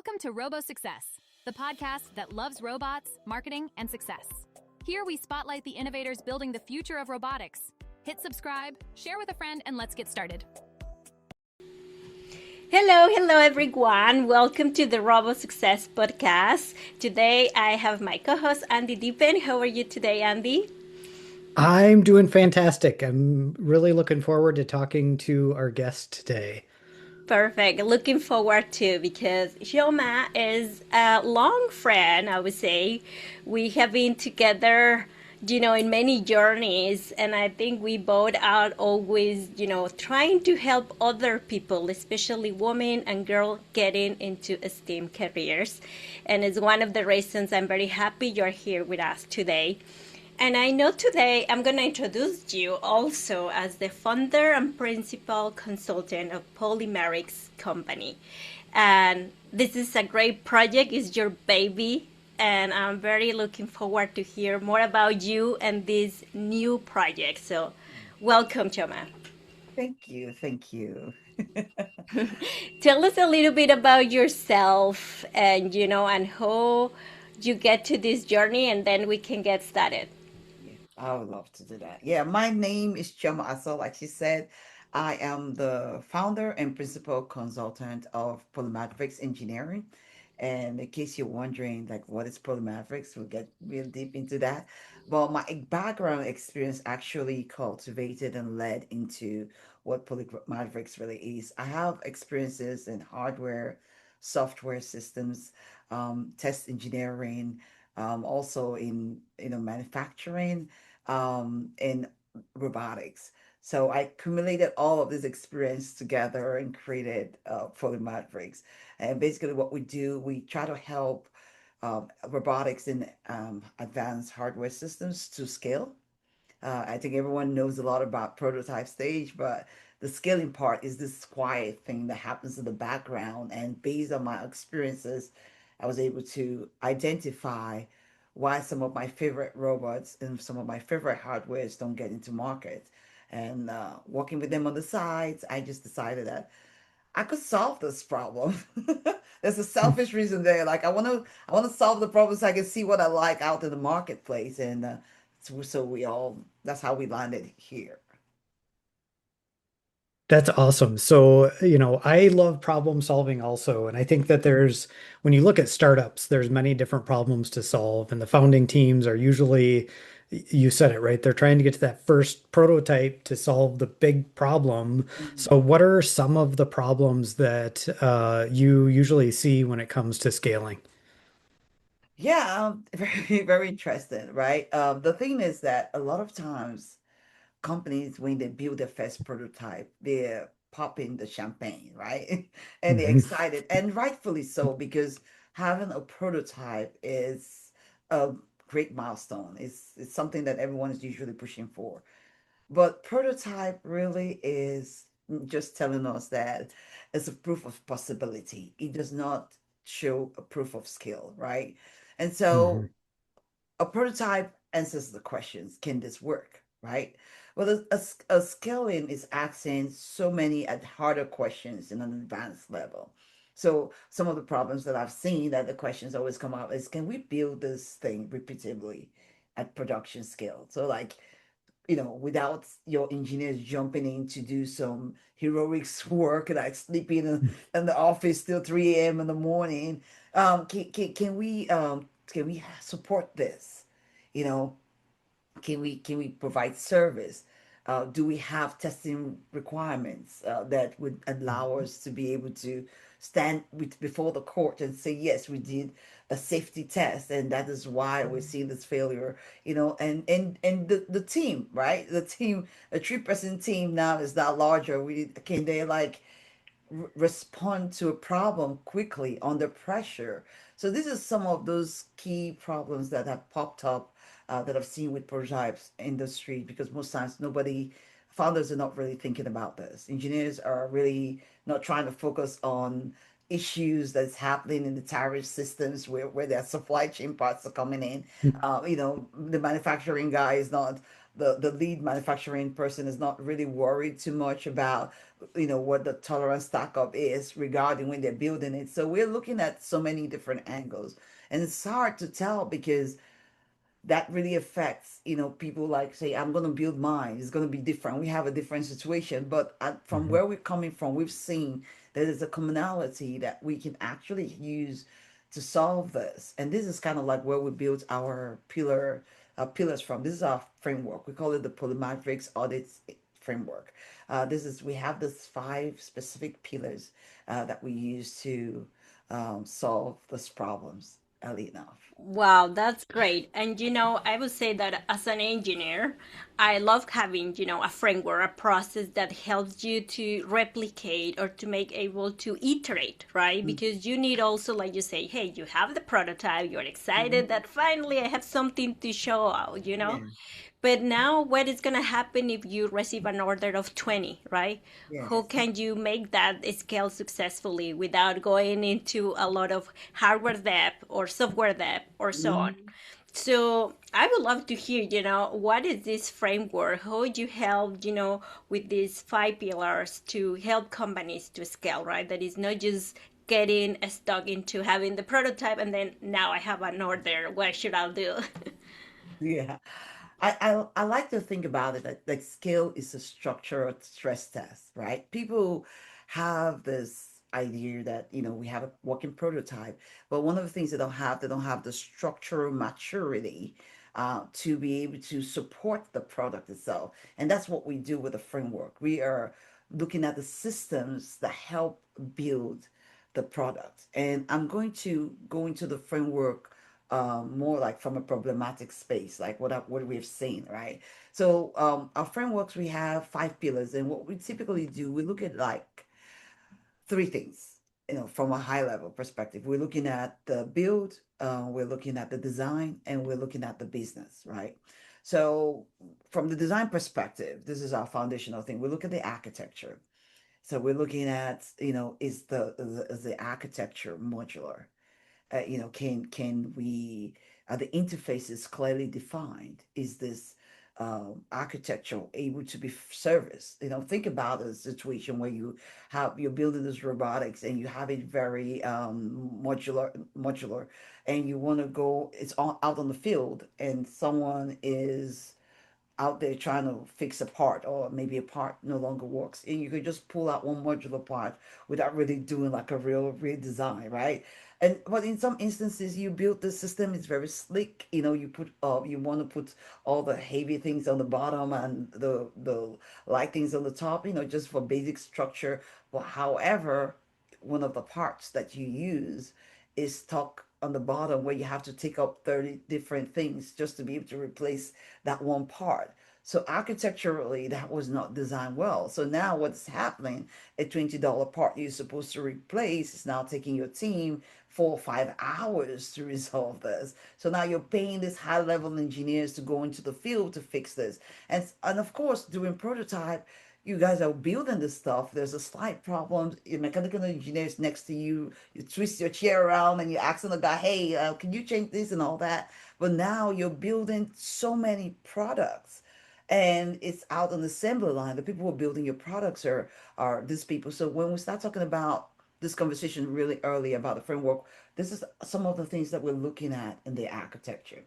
Welcome to Robo Success, the podcast that loves robots, marketing, and success. Here we spotlight the innovators building the future of robotics. Hit subscribe, share with a friend, and let's get started. Hello everyone. Welcome to the Robo Success Podcast. Today I have my co-host Andy Diepen. How are you today, Andy? I'm doing fantastic. I'm really looking forward to talking to our guest today. Perfect. Looking forward to, because Chioma is a long friend, I would say. We have been together, in many journeys, and I think we both are always, trying to help other people, especially women and girls, getting into STEM careers. And it's one of the reasons I'm very happy you're here with us today. And I know today I'm going to introduce you also as the founder and principal consultant of Polymavericks company. And this is a great project. It's your baby. And I'm very looking forward to hear more about you and this new project. So welcome, Chioma. Thank you. Tell us a little bit about yourself and, and how you get to this journey, and then we can get started. I would love to do that. Yeah, my name is Chioma Aso. Like she said, I am the founder and principal consultant of Polymavericks Engineering. And in case you're wondering, like, what is Polymavericks, we'll get real deep into that. But my background experience actually cultivated and led into what Polymavericks really is. I have experiences in hardware, software systems, test engineering, also in manufacturing, in robotics. So I accumulated all of this experience together and created Polymavericks. And basically, what we do, we try to help robotics and advanced hardware systems to scale. I think everyone knows a lot about prototype stage, but the scaling part is this quiet thing that happens in the background. And based on my experiences, I was able to identify why some of my favorite robots and some of my favorite hardwares don't get into market. And working with them on the sides, I just decided that I could solve this problem. There's a selfish reason there. Like I want to solve the problem so I can see what I like out in the marketplace. And that's how we landed here. That's awesome. So, I love problem solving also. And I think that when you look at startups, there's many different problems to solve. And the founding teams are usually, you said it, right? They're trying to get to that first prototype to solve the big problem. So, what are some of the problems that you usually see when it comes to scaling? Yeah, very, very interesting, right? The thing is that a lot of times companies, when they build their first prototype, they're popping the champagne, right? And they're Mhm. excited, and rightfully so, because having a prototype is a great milestone. It's something that everyone is usually pushing for. But prototype really is just telling us that it's a proof of possibility. It does not show a proof of skill, right? And so Mhm. a prototype answers the questions, can this work, right? Well, a scaling is asking so many harder questions in an advanced level. So some of the problems that I've seen that the questions always come up is, can we build this thing repeatably at production scale? So like, without your engineers jumping in to do some heroics work, like sleeping in the office till 3 a.m. in the morning. Can we support this? You know, can we provide service? Do we have testing requirements that would allow us to be able to stand before the court and say, yes, we did a safety test, and that is why we're seeing this failure? And the team, right? The team, a three-person team now is not larger. Can they like respond to a problem quickly under pressure? So this is some of those key problems that have popped up that I've seen with prototypes industry, because most times founders are not really thinking about this. Engineers are really not trying to focus on issues that's happening in the tariff systems where their supply chain parts are coming in. The manufacturing guy is not the lead manufacturing person is not really worried too much about, what the tolerance stack up is regarding when they're building it. So we're looking at so many different angles, and it's hard to tell because that really affects, people like say, I'm going to build mine. It's going to be different. We have a different situation. But from Mhm. where we're coming from, we've seen that there's a commonality that we can actually use to solve this. And this is kind of like where we built our pillars from. This is our framework. We call it the Polymavericks Audits Framework. We have this five specific pillars that we use to solve these problems early enough. Wow, that's great. And I would say that as an engineer, I love having, a framework, a process that helps you to replicate or to make able to iterate, right? Because you need also, like you say, hey, you have the prototype, you're excited Mhm. that finally I have something to show out. Yeah. But now, what is going to happen if you receive an order of 20, right? How Yes. can you make that scale successfully without going into a lot of hardware debt or software debt or so on? Mhm. So I would love to hear, what is this framework? How would you help, with these five pillars to help companies to scale, right? That is not just getting stuck into having the prototype and then now I have an order. What should I do? Yeah. I like to think about it like scale is a structured stress test, right? People have this idea that, we have a working prototype, but one of the things they don't have the structural maturity to be able to support the product itself. And that's what we do with the framework. We are looking at the systems that help build the product. And I'm going to go into the framework more like from a problematic space, like what we've seen, right? So our frameworks, we have five pillars, and what we typically do, we look at like three things, from a high level perspective. We're looking at the build, we're looking at the design, and we're looking at the business, right? So from the design perspective, this is our foundational thing. We look at the architecture. So we're looking at, is the architecture modular? Can we the interface is clearly defined? Is this architecture able to be serviced? Think about a situation where you're building this robotics and you have it very modular, and you want to go, it's out on the field, and someone is out there trying to fix a part, or maybe a part no longer works, and you could just pull out one modular part without really doing like a real redesign, right? And but in some instances, you build the system, it's very slick. You want to put all the heavy things on the bottom and the light things on the top, just for basic structure. But however, one of the parts that you use is stuck on the bottom, where you have to take up 30 different things just to be able to replace that one part. So architecturally, that was not designed well. So now what's happening, a $20 part you're supposed to replace is now taking your team 4 or 5 hours to resolve this. So now you're paying these high level engineers to go into the field to fix this. And of course, doing prototype, you guys are building this stuff. There's a slight problem. Your mechanical engineer is next to you. You twist your chair around and you're asking the guy, hey, can you change this and all that? But now you're building so many products, and it's out on the assembly line. The people who are building your products are these people. So when we start talking about this conversation really early about the framework, this is some of the things that we're looking at in the architecture.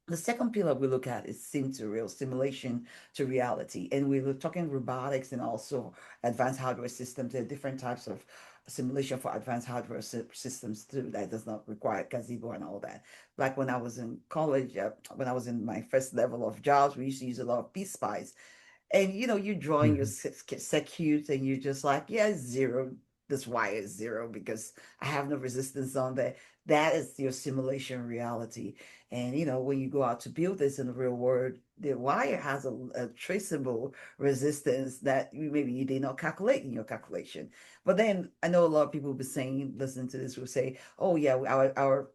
The second pillar we look at is sim to real, simulation to reality. And we were talking robotics and also advanced hardware systems. There are different types of simulation for advanced hardware systems too that does not require gazebo and all that. Like when I was in college, when I was in my first level of jobs, we used to use a lot of PSpice, and you're drawing your Mhm. circuits, and you're just like, yeah, it's zero. This wire is zero because I have no resistance on that. That is your simulation reality. And when you go out to build this in the real world, the wire has a traceable resistance that maybe you did not calculate in your calculation. But then I know a lot of people will be saying, listening to this, will say, oh yeah, our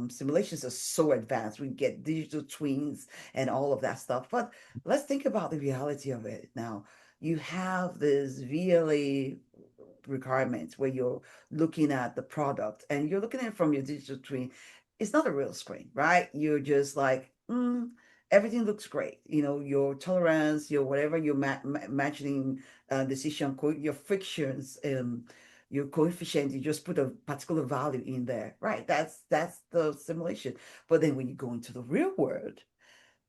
simulations are so advanced. We get digital twins and all of that stuff. But let's think about the reality of it now. You have this VLA requirements where you're looking at the product and you're looking at it from your digital twin. It's not a real screen, right? You're just like, everything looks great. Your tolerance, your whatever you're imagining, decision code, your frictions, your coefficient, you just put a particular value in there, right? That's the simulation. But then when you go into the real world,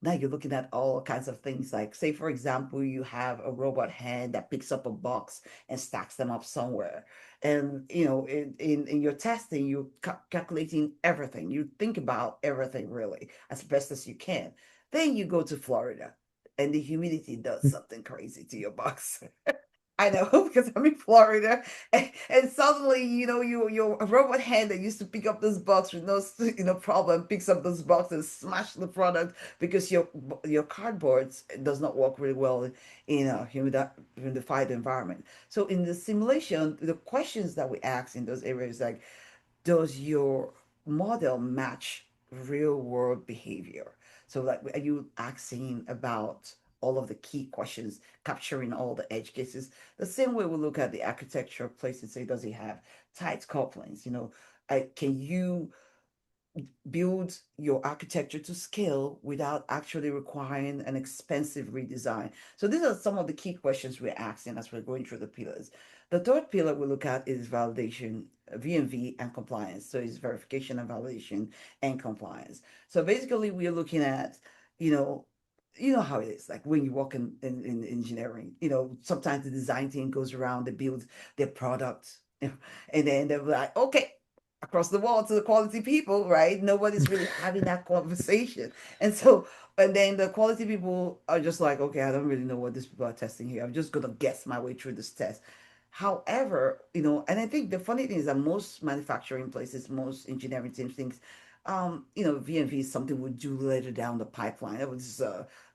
now you're looking at all kinds of things, like, say for example, you have a robot hand that picks up a box and stacks them up somewhere. And in your testing, you're calculating everything, you think about everything really as best as you can. Then you go to Florida and the humidity does something crazy to your box. I know because I'm in Florida, and suddenly, your robot hand that used to pick up this box with no, problem, picks up this box and smash the product because your cardboard does not work really well in a humidified environment. So in the simulation, the questions that we ask in those areas, like, does your model match real world behavior? So, like, are you asking about all of the key questions, capturing all the edge cases? The same way we look at the architecture place and say, does it have tight couplings? Can you build your architecture to scale without actually requiring an expensive redesign? So these are some of the key questions we're asking as we're going through the pillars. The third pillar we look at is validation, V&V, and compliance. So it's verification and validation and compliance. So basically, we're looking at, you know, how it is, like when you work in engineering, sometimes the design team goes around, they build their product, and then they're like, okay, across the wall to the quality people, right? Nobody's really having that conversation. And so, and then the quality people are just like, okay, I don't really know what these people are testing here. I'm just gonna guess my way through this test. However, and I think the funny thing is that most manufacturing places, most engineering teams think, V&V is something we do later down the pipeline. It was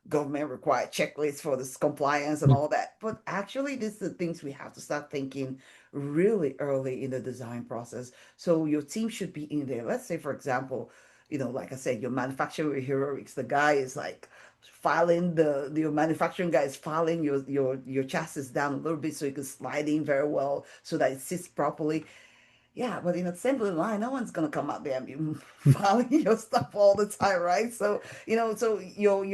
government required checklists for this compliance and all that. But actually, these are the things we have to start thinking really early in the design process. So your team should be in there. Let's say, for example, like I said, your manufacturing heroics, the guy is like filing your manufacturing guy is filing your chassis down a little bit so you can slide in very well so that it sits properly. Yeah, but in assembly line, no one's gonna come out there and be filing your stuff all the time, right? So, so your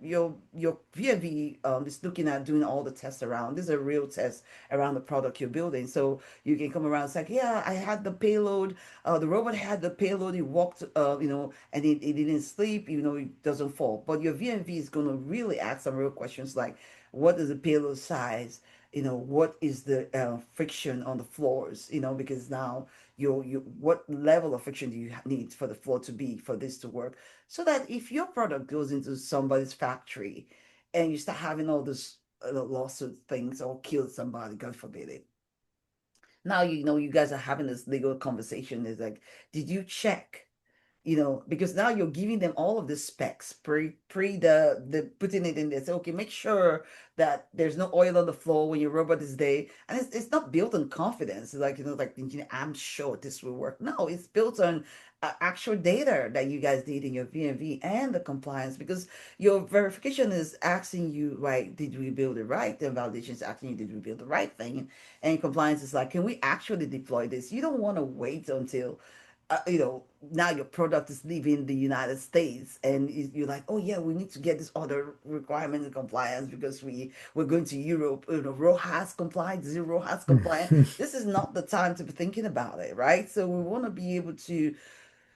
VFV is looking at doing all the tests around. This is a real test around the product you're building. So you can come around and say, yeah, I had the payload. The robot had the payload. It walked, and it didn't sleep. It doesn't fall. But your VMV is gonna really ask some real questions like, what is the payload size? What is the friction on the floors, because now you what level of friction do you need for the floor to be for this to work, so that if your product goes into somebody's factory and you start having all this lawsuit things or kill somebody, god forbid it, now you guys are having this legal conversation. Is like, did you check, because now you're giving them all of the specs pre the putting it in there. So, okay, make sure that there's no oil on the floor when your robot is there, and it's not built on confidence. It's like, like the engineer, I'm sure this will work. No, it's built on actual data that you guys need in your VMV and the compliance, because your verification is asking you, right, did we build it right? The validation is asking you, did we build the right thing? And compliance is like, can we actually deploy this? You don't want to wait until now your product is leaving the United States and you're like, oh yeah, we need to get this other requirement and compliance because we're going to Europe, RoHS compliant, zero RoHS compliant. This is not the time to be thinking about it, right? So we want to be able to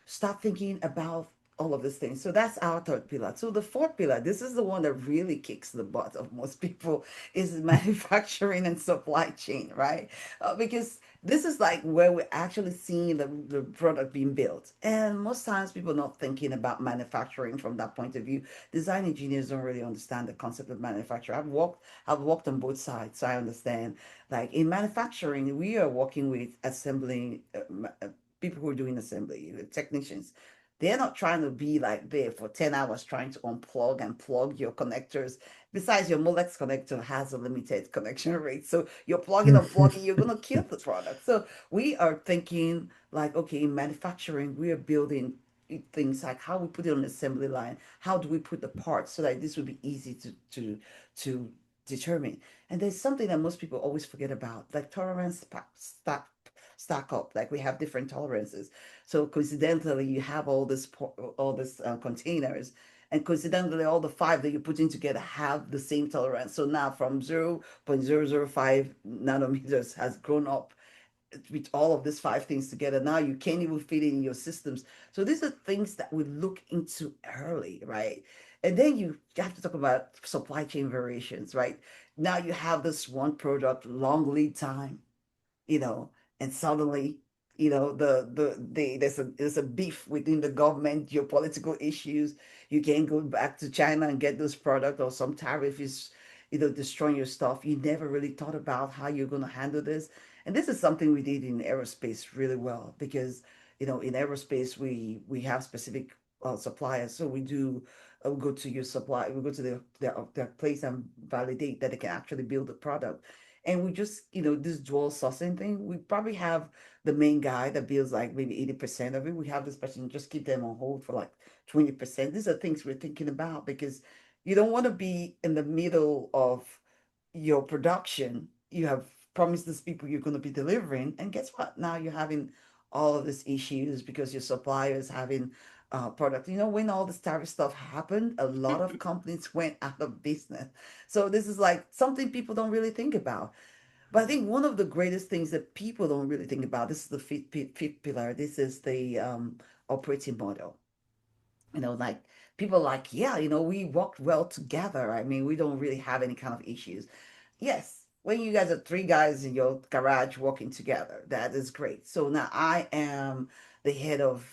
start thinking about all of these things. So that's our third pillar. So the fourth pillar, this is the one that really kicks the butt of most people, is manufacturing and supply chain, right? Because this is like where we're actually seeing the product being built. And most times people are not thinking about manufacturing from that point of view. Design engineers don't really understand the concept of manufacturing. I've worked on both sides, so I understand. Like in manufacturing, we are working with assembling people who are doing assembly, technicians. They're not trying to be like there for 10 hours trying to unplug and plug your connectors. Besides, your Molex connector has a limited connection rate. So you're plugging and plugging, you're going to kill the product. So we are thinking like, okay, in manufacturing, we are building things like how we put it on the assembly line. How do we put the parts so that this would be easy to determine? And there's something that most people always forget about, like tolerance stack up. Like we have different tolerances. So coincidentally, you have all this containers, And coincidentally, all the five that you're putting together have the same tolerance. So now from 0.005 nanometers has grown up with all of these five things together. Now you can't even fit it in your systems. So these are things that we look into early, right? And then you have to talk about supply chain variations, right? Now you have this one product, long lead time, you know, and suddenly, there's a beef within the government, geopolitical issues. You can't go back to China and get this product, or some tariff is, destroying your stuff. You never really thought about how you're going to handle this. And this is something we did in aerospace really well because, in aerospace we have specific suppliers. So we go to your supply, we go to their place and validate that they can actually build the product. And we just, this dual sourcing thing, we probably have the main guy that builds like maybe 80% of it. We have this person, just keep them on hold for like 20%. These are things we're thinking about because you don't want to be in the middle of your production. You have promised these people you're going to be delivering. And guess what? Now you're having all of these issues because your supplier is having product. When all this tariff stuff happened, a lot of companies went out of business. So this is like something people don't really think about. But I think one of the greatest things that people don't really think about, this is the fifth pillar, this is the operating model. Like people like, yeah, we worked well together. I mean, we don't really have any kind of issues. Yes, when you guys are three guys in your garage working together, that is great. So now I am the head of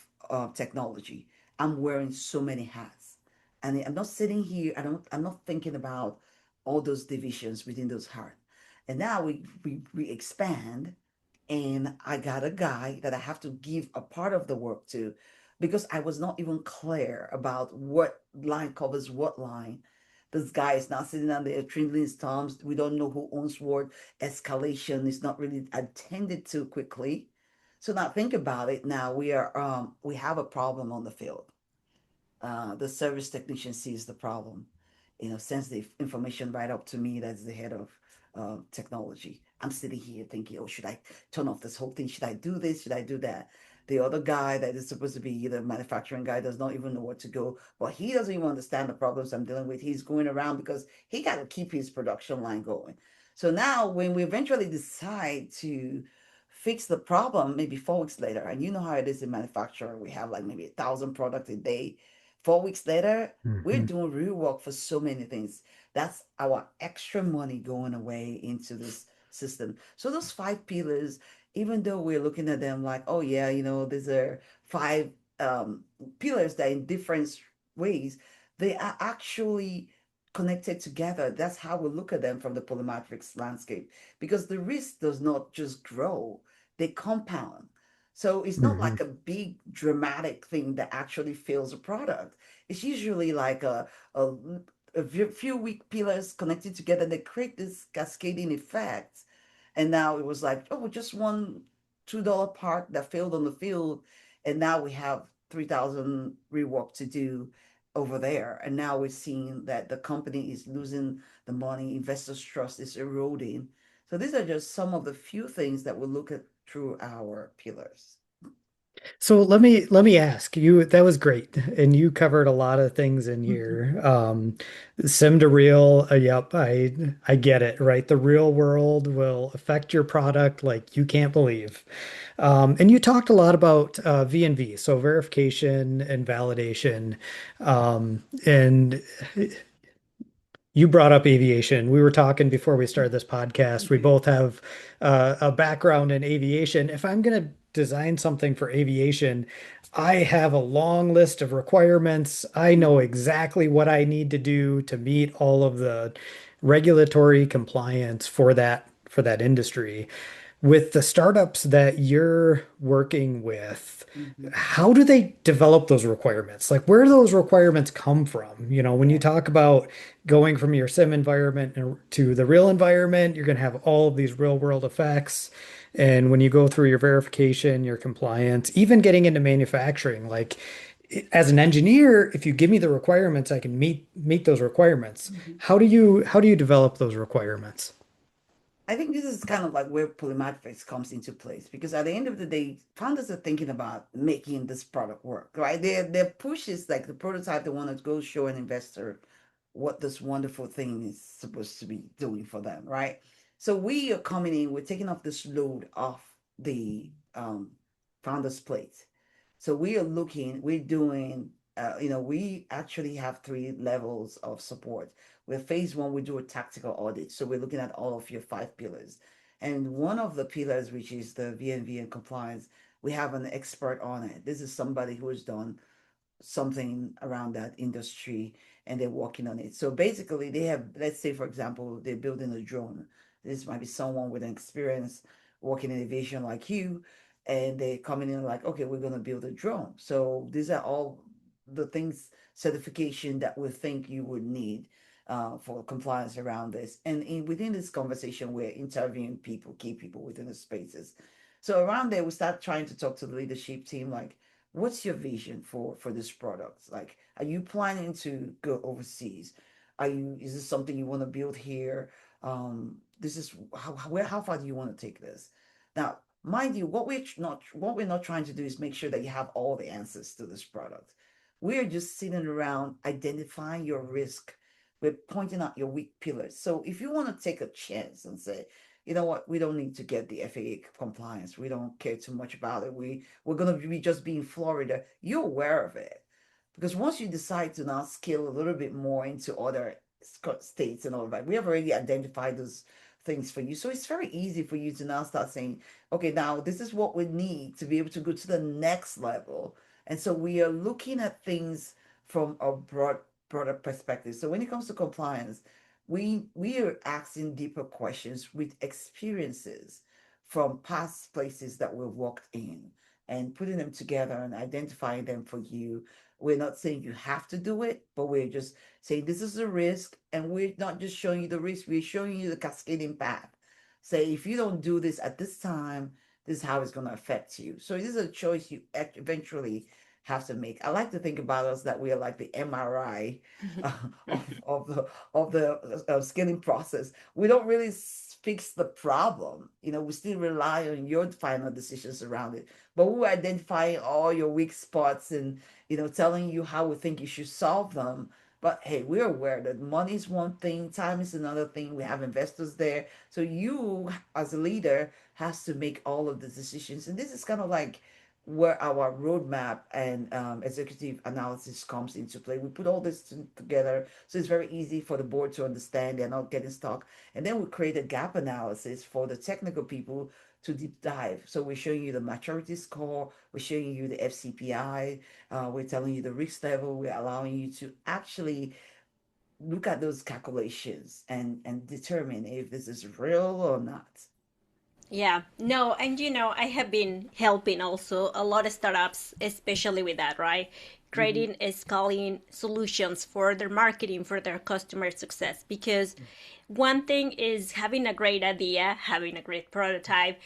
technology. I'm wearing so many hats, and I'm not sitting here. I'm not thinking about all those divisions within those hats. And now we expand, and I got a guy that I have to give a part of the work to because I was not even clear about what line covers what line. This guy is not sitting on there twiddling his thumbs. We don't know who owns what. Escalation is not really attended to quickly. So now think about it. Now we have a problem on the field. The service technician sees the problem, sends the information right up to me, that's the head of technology. I'm sitting here thinking, oh, should I turn off this whole thing? Should I do this? Should I do that? The other guy that is supposed to be the manufacturing guy does not even know where to go, but he doesn't even understand the problems I'm dealing with. He's going around because he got to keep his production line going. So now when we eventually decide to fix the problem, maybe 4 weeks later, and you know how it is in manufacturing, we have like maybe 1,000 products a day. 4 weeks later, we're Mhm. doing real work for so many things. That's our extra money going away into this system. So those five pillars, even though we're looking at them like, oh yeah, these are five pillars that in different ways, they are actually connected together. That's how we look at them from the polymatrix landscape, because the risk does not just grow, they compound. So it's not Mhm. like a big dramatic thing that actually fails a product. It's usually like a, few weak pillars connected together that create this cascading effect. And now it was like, oh, just one $2 part that failed on the field, and now we have 3,000 rework to do over there. And now we're seeing that the company is losing the money, investors' trust is eroding. So these are just some of the few things that we look at through our pillars. So let me ask you, that was great. And you covered a lot of things in here. Sim to real, yep, I get it, right? The real world will affect your product like you can't believe. And you talked a lot about V&V, so verification and validation. And you brought up aviation. We were talking before we started this podcast. We both have a background in aviation. If I'm going to design something for aviation, I have a long list of requirements. I know exactly what I need to do to meet all of the regulatory compliance for that industry. With the startups that you're working with, Mhm. how do they develop those requirements? Like, where do those requirements come from? When you Yeah. talk about going from your sim environment to the real environment, you're going to have all of these real world effects. And when you go through your verification, your compliance, even getting into manufacturing, like as an engineer, if you give me the requirements, I can meet those requirements. Mhm. How do you develop those requirements? I think this is kind of like where Polymavericks comes into place, because at the end of the day, founders are thinking about making this product work, right? Their push is like the prototype. They want to go show an investor what this wonderful thing is supposed to be doing for them, right? So we are coming in, we're taking off this load off the founder's plate. So we are looking, we're doing, we actually have three levels of support. With phase one, we do a tactical audit. So we're looking at all of your five pillars. And one of the pillars, which is the VNV and compliance, we have an expert on it. This is somebody who has done something around that industry and they're working on it. So basically, they have, let's say, for example, they're building a drone. This might be someone with an experience working in aviation like you, and they're coming in like, okay, we're going to build a drone. So these are all the things, certification that we think you would need for compliance around this. And within this conversation, we're interviewing people, key people within the spaces. So around there, we start trying to talk to the leadership team, like, what's your vision for this product? Like, are you planning to go overseas? Is this something you want to build here? This is how far do you want to take this? Now, mind you, what we're not trying to do is make sure that you have all the answers to this product. We're just sitting around identifying your risk. We're pointing out your weak pillars. So if you want to take a chance and say, you know what, we don't need to get the FAA compliance. We don't care too much about it. We're gonna be just be in Florida. You're aware of it. Because once you decide to now scale a little bit more into other states and all that, we have already identified those things for you. So it's very easy for you to now start saying, okay, now this is what we need to be able to go to the next level. And so we are looking at things from a broader perspective. So when it comes to compliance, we are asking deeper questions with experiences from past places that we've worked in and putting them together and identifying them for you. We're not saying you have to do it, but we're just saying this is a risk, and we're not just showing you the risk, we're showing you the cascading path. Say, if you don't do this at this time, this is how it's going to affect you. So this is a choice you eventually have to make. I like to think about us that we are like the MRI uh, of the scaling process. We don't really fix the problem. We still rely on your final decisions around it. But we're identifying all your weak spots and telling you how we think you should solve them. But hey, we're aware that money is one thing, time is another thing. We have investors there. So you, as a leader, has to make all of the decisions. And this is kind of like where our roadmap and executive analysis comes into play. We put all this together so it's very easy for the board to understand. They're not getting stuck. And then we create a gap analysis for the technical people to deep dive. So we're showing you the maturity score, we're showing you the FCPI, we're telling you the risk level, we're allowing you to actually look at those calculations and determine if this is real or not. Yeah, no, and I have been helping also a lot of startups, especially with that, right? Mhm. Creating and scaling solutions for their marketing, for their customer success. Because one thing is having a great idea, having a great prototype,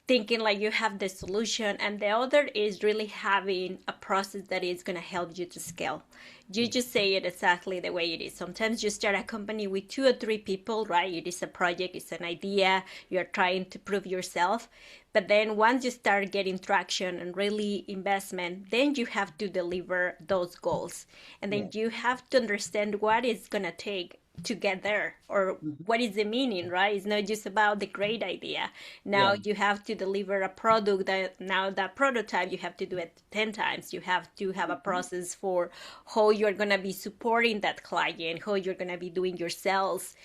thinking like you have the solution, and the other is really having a process that is going to help you to scale. You just say it exactly the way it is. Sometimes you start a company with 2 or 3 people, right? It is a project, it's an idea, you're trying to prove yourself. But then once you start getting traction and really investment, then you have to deliver those goals. And then Yeah. you have to understand what it's going to take to get there, or Mhm. what is the meaning, right? It's not just about the great idea. Now Yeah. you have to deliver a product that, now that prototype, you have to do it 10 times. You have to have a Mhm. process for how you're going to be supporting that client, how you're going to be doing your sales,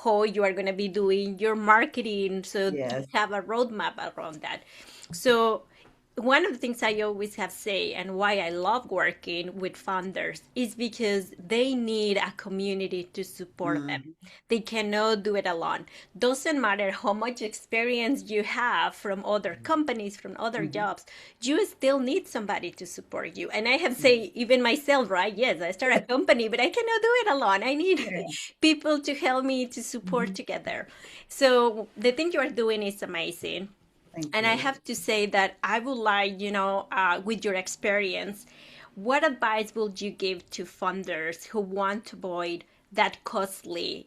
how you are going to be doing your marketing. So you Yes. have a roadmap around that. So one of the things I always have say, and why I love working with founders, is because they need a community to support them. Mhm. They cannot do it alone. Doesn't matter how much experience you have from other companies, from other Mhm. jobs, you still need somebody to support you. And I have say, even myself, right? Yes, I start a company, but I cannot do it alone. I need Yeah. people to help me, to support Mhm. together. So the thing you are doing is amazing. Thank And I you. have to say that I would like, with your experience, what advice would you give to funders who want to avoid that costly,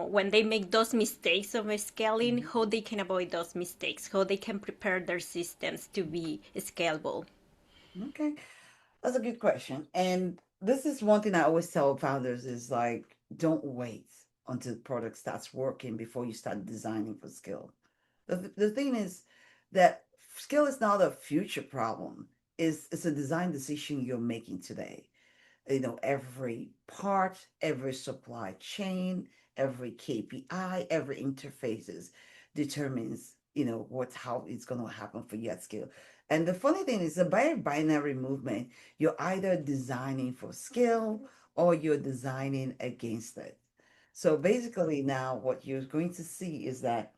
when they make those mistakes of scaling, Mhm. how they can avoid those mistakes, how they can prepare their systems to be scalable. Okay, that's a good question. And this is one thing I always tell founders is like, don't wait until the product starts working before you start designing for skill. The thing is that skill is not a future problem. It's a design decision you're making today. Every part, every supply chain, every KPI, every interfaces determines, how it's going to happen for you at scale. And the funny thing is a very binary movement. You're either designing for scale or you're designing against it. So basically now what you're going to see is that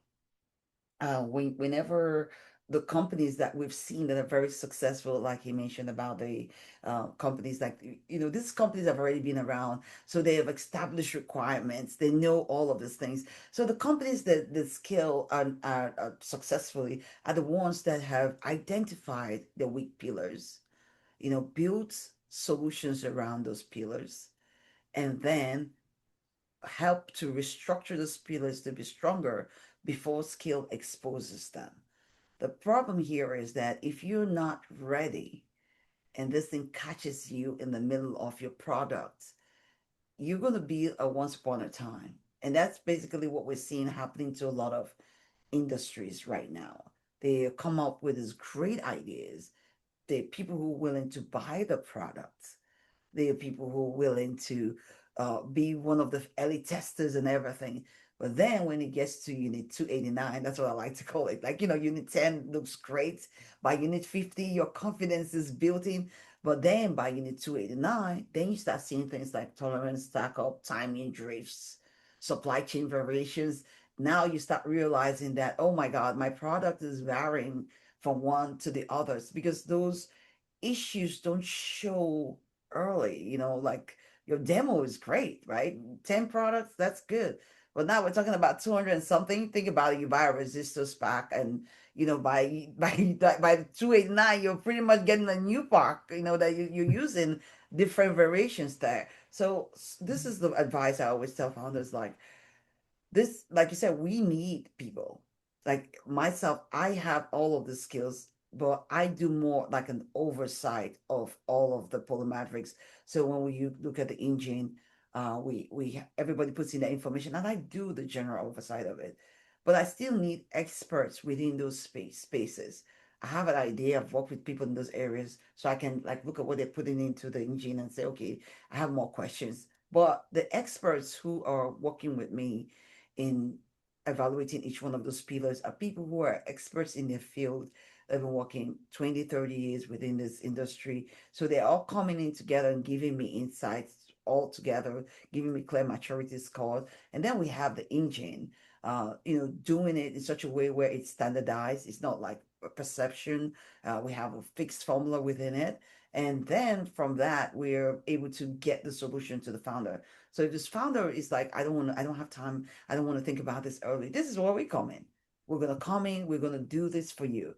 whenever the companies that we've seen that are very successful, like he mentioned about the companies, like, these companies have already been around, so they have established requirements, they know all of these things. So the companies that scale are successfully are the ones that have identified the weak pillars, built solutions around those pillars, and then help to restructure those pillars to be stronger before skill exposes them. The problem here is that if you're not ready and this thing catches you in the middle of your product, you're going to be a once upon a time. And that's basically what we're seeing happening to a lot of industries right now. They come up with these great ideas. The people who are willing to buy the products, there are people who are willing to be one of the early testers and everything. But then when it gets to unit 289, that's what I like to call it. Like, unit 10 looks great. By unit 50, your confidence is built in. But then by unit 289, then you start seeing things like tolerance, stack up, timing drifts, supply chain variations. Now you start realizing that, oh my God, my product is varying from one to the others because those issues don't show early. Like your demo is great, right? 10 products, that's good. But now we're talking about 200 and something. Think about it, you buy a resistor pack and by 289, you're pretty much getting a new pack, that you're using different variations there. So this is the advice I always tell founders, like, this, like you said, we need people. Like myself, I have all of the skills, but I do more like an oversight of all of the Polymavericks. So when we look at the engine, we everybody puts in the information, and I do the general oversight of it. But I still need experts within those spaces. I have an idea. I've worked with people in those areas, so I can like look at what they're putting into the engine and say, okay, I have more questions. But the experts who are working with me in evaluating each one of those pillars are people who are experts in their field. They've been working 20, 30 years within this industry. So they're all coming in together and giving me insights all together, giving me clear maturity scores. And then we have the engine, doing it in such a way where it's standardized. It's not like a perception. We have a fixed formula within it. And then from that, we're able to get the solution to the founder. So if this founder is like, I don't have time, I don't want to think about this early. This is where we come in. We're gonna come in, we're gonna do this for you.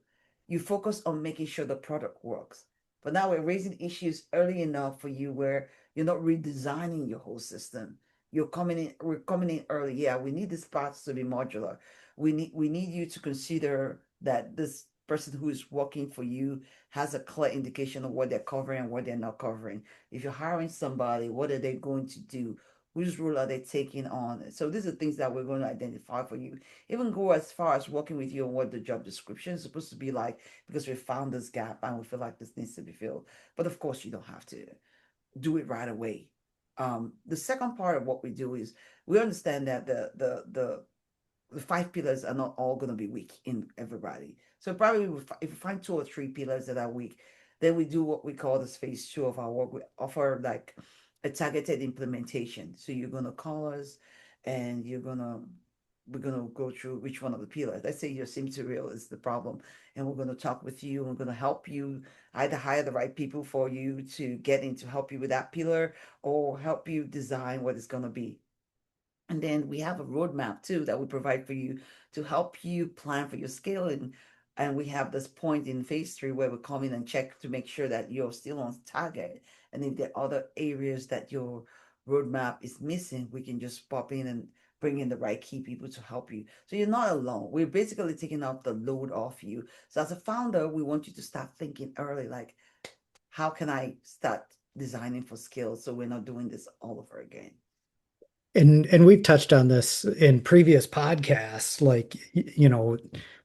You focus on making sure the product works. But now we're raising issues early enough for you where you're not redesigning your whole system. We're coming in early. Yeah, we need these parts to be modular. We need you to consider that this person who is working for you has a clear indication of what they're covering and what they're not covering. If you're hiring somebody, what are they going to do? Whose role are they taking on? So these are things that we're going to identify for you. Even go as far as working with you on what the job description is supposed to be like, because we found this gap and we feel like this needs to be filled. But of course, you don't have to do it right away. The second part of what we do is we understand that the five pillars are not all going to be weak in everybody. So probably if we find two or three pillars that are weak, then we do what we call this phase two of our work. We offer like a targeted implementation. So you're going to call us and we're going to go through which one of the pillars. Let's say your sim material is the problem, and we're going to talk with you. We're going to help you either hire the right people for you to get in to help you with that pillar or help you design what it's going to be. And then we have a roadmap too that we provide for you to help you plan for your scaling. And we have this point in phase three where we come in and check to make sure that you're still on target. And if there are other areas that you're roadmap is missing, we can just pop in and bring in the right key people to help you. So you're not alone. We're basically taking off the load off you. So as a founder, we want you to start thinking early, like, how can I start designing for skills so we're not doing this all over again? And we've touched on this in previous podcasts, like,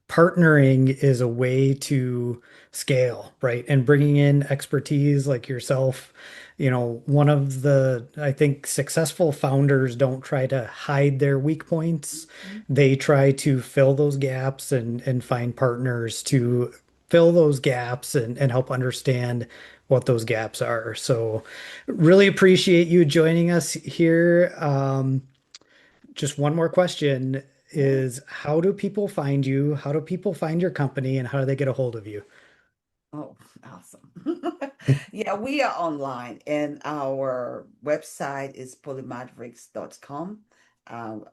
partnering is a way to scale, right? And bringing in expertise like yourself, one of the, I think, successful founders don't try to hide their weak points. Mhm. They try to fill those gaps and find partners to fill those gaps and help understand what those gaps are. So really appreciate you joining us here. Just one more question Yeah. is how do people find you? How do people find your company and how do they get a hold of you? Oh, awesome. Yeah, we are online and our website is polymavericks.com. Um,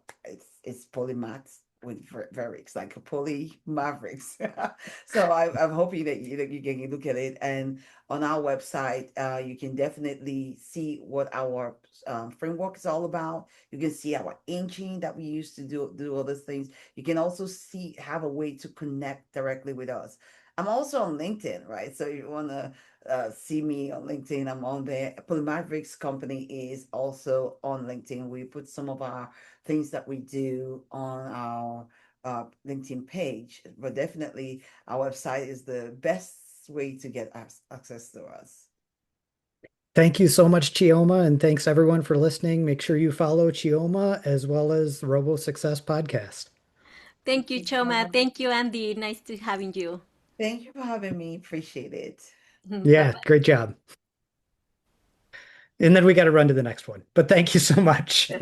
it's polymaths with Verics, like a poly mavericks. So I'm hoping that you can look at it. And on our website, you can definitely see what our framework is all about. You can see our engine that we use to do all those things. You can also have a way to connect directly with us. I'm also on LinkedIn, right? So if you want to see me on LinkedIn, I'm on there. Polymavericks Company is also on LinkedIn. We put some of our things that we do on our LinkedIn page, but definitely our website is the best way to get access to us. Thank you so much, Chioma, and thanks everyone for listening. Make sure you follow Chioma as well as the Robo Success Podcast. Thank Thank you, you so Choma. much. Thank you, Andy. Nice to having you. Thank you for having me. Appreciate it. Bye Yeah, bye. great job. And then we got to run to the next one. But thank you so much.